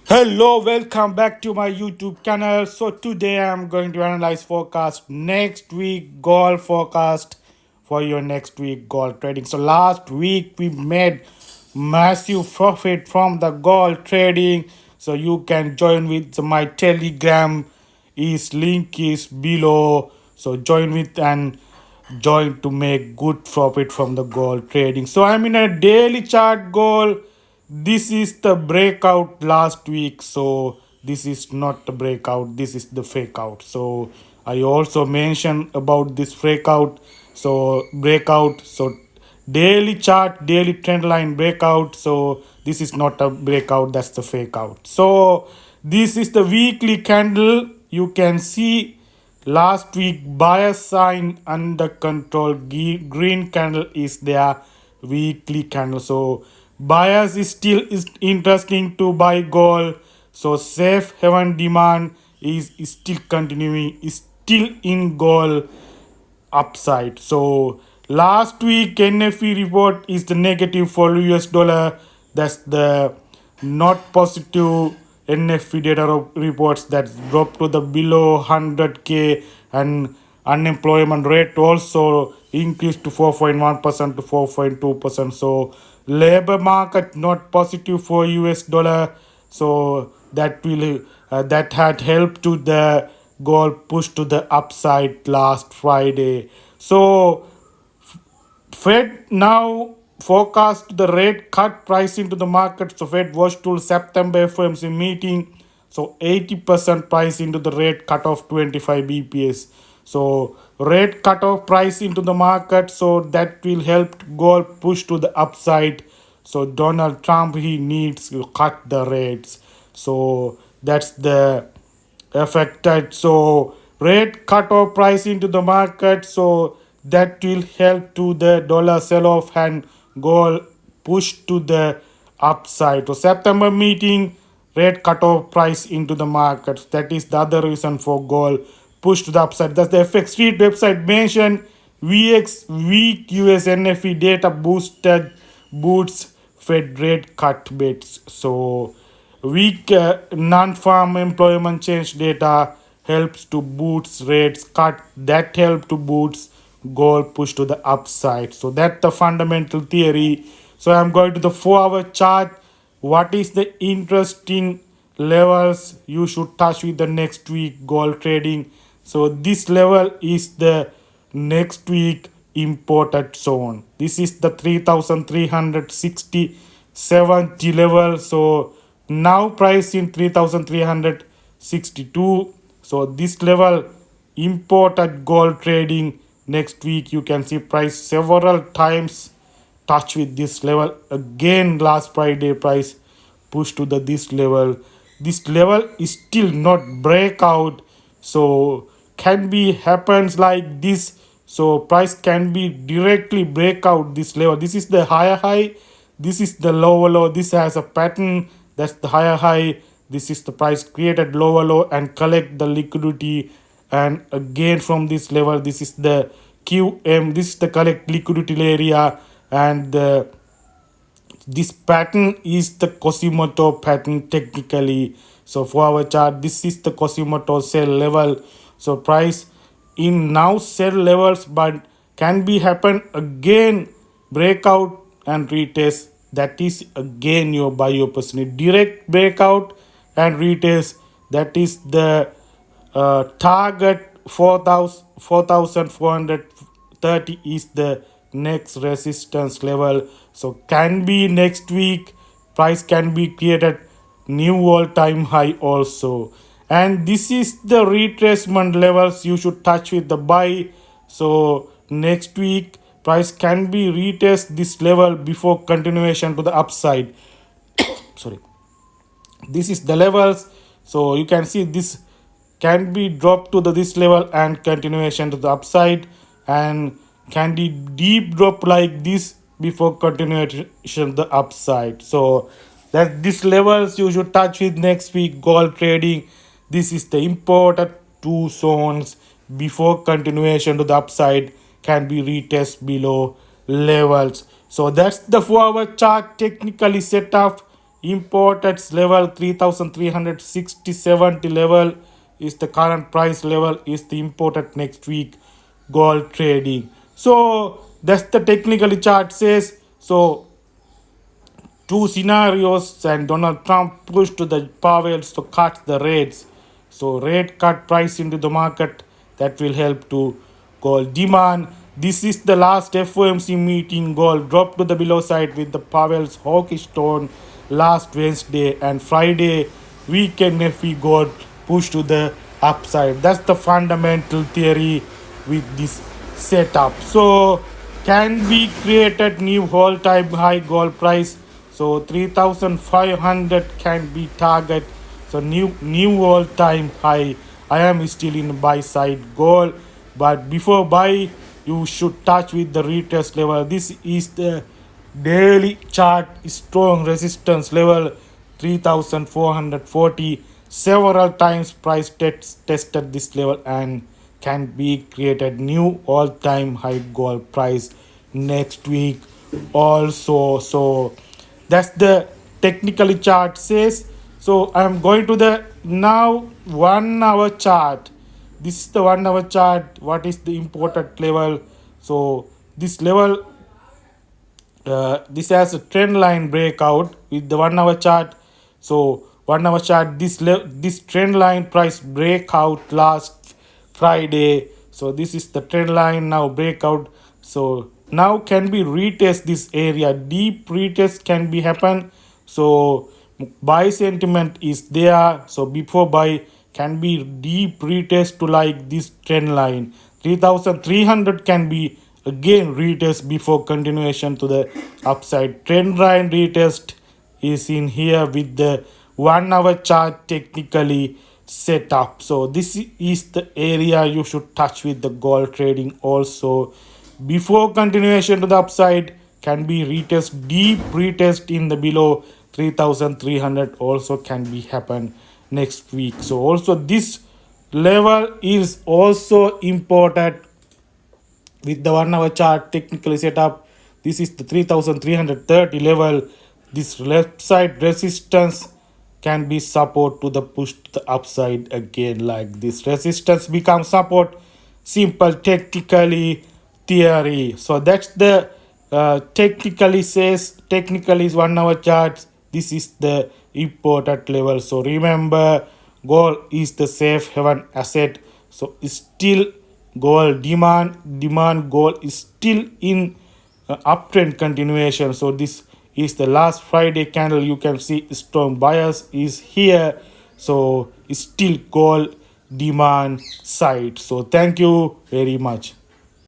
Hello, welcome back to my YouTube channel. So today I'm going to analyze forecast next week gold forecast for your next week gold trading. So last week we made massive profit from the gold trading. So you can join with my Telegram. Is link is below. So join with and join to make good profit from the gold trading. So I'm in a daily chart gold. This is the breakout last week, so this is not the breakout, this is the fake out. So I also mentioned about this breakout. So daily chart, daily trend line breakout. So this is not a breakout, that's the fake out. So this is the weekly candle. You can see last week buyer sign under control. Green candle is their weekly candle. So buyers is interesting to buy gold. So safe haven demand is still continuing, is still in gold upside. So last week NFE report is the negative for US dollar. That's the not positive NFE data reports that dropped to the below 100k, and unemployment rate also increased to 4.1% to 4.2%. So labor market not positive for US dollar. So that had helped to the gold push to the upside last Friday. So Fed now forecast the rate cut price into the market. So Fed watch till September FOMC meeting. So 80% price into the rate cut of 25 BPS. So rate cut off price into the market. So that will help gold push to the upside. So Donald Trump, he needs to cut the rates. So that's the affected. So rate cut off price into the market. So that will help to the dollar sell off and gold push to the upside. So September meeting, rate cut off price into the market. That is the other reason for gold push to the upside. That's the FX Street website mentioned. VX weak US NFE data boosted boots Fed rate cut bets. So weak non-farm employment change data helps to boost rates cut. That help to boost gold push to the upside. So that's the fundamental theory. So I'm going to the 4-hour chart. What is the interesting levels you should touch with the next week gold trading? So this level is the next week imported zone. This is the 3360 70 level. So now price in 3362. So this level imported gold trading next week. You can see price several times touch with this level again. Last Friday price pushed to the this level. This level is still not breakout. So can be happens like this. So price can be directly break out this level. This is the higher high, this is the lower low. This has a pattern. That's the higher high. This is the price created lower low and collect the liquidity. And again from this level, this is the QM. This is the collect liquidity area. And this pattern is the Kosimoto pattern technically. So for our chart, this is the Kosimoto sell level. So price in now sell levels, but can be happen again breakout and retest. That is again your buy opportunity. Direct breakout and retest. That is the target 4430 is the next resistance level. So can be next week price can be created new all-time high also. And this is the retracement levels you should touch with the buy. So next week price can be retest this level before continuation to the upside. Sorry, this is the levels. So you can see this can be dropped to this level and continuation to the upside, and can be deep drop like this before continuation to the upside. So that these levels you should touch with next week gold trading. This is the important two zones before continuation to the upside can be retest below levels. So that's the 4-hour chart technically set up imported level 3360 level is the current price level is the imported next week gold trading. So that's the technical chart says. So two scenarios, and Donald Trump pushed to the Powell's to cut the rates. So rate cut price into the market that will help to gold demand. This is the last FOMC meeting. Gold dropped to the below side with the Powell's hawkish tone last Wednesday, and Friday weekend FE gold pushed to the upside. That's the fundamental theory with this setup. So can be created new all-time high gold price. So 3,500 can be target. So new all-time high. I am still in buy side gold, but before buy, you should touch with the retest level. This is the daily chart strong resistance level 3,440. Several times price tested this level and can be created new all-time high gold price next week also. So that's the technically chart says. So I'm going to the now 1 hour chart. This is the 1 hour chart. What is the important level? So this level, this has a trend line breakout with the 1 hour chart. So 1 hour chart, this trend line price breakout last Friday. So this is the trend line now breakout. So now can be retest this area, deep retest can be happen. So buy sentiment is there. So before buy can be deep retest to like this trend line 3,300 can be again retest before continuation to the upside. Trend line retest is in here with the 1 hour chart technically set up. So this is the area you should touch with the gold trading also. Before continuation to the upside can be retest, deep retest in the below 3,300 also can be happen next week. So also this level is also important with the 1 hour chart technically set up. This is the 3,330 level. This left side resistance can be support to the push to the upside again, like this resistance becomes support. Simple technically theory. So that's the technically says, technically is 1 hour charts. This is the important level. So remember, gold is the safe haven asset. So still gold demand gold is still in uptrend continuation. So this is the last Friday candle. You can see strong bias is here. So it's still gold demand side. So thank you very much.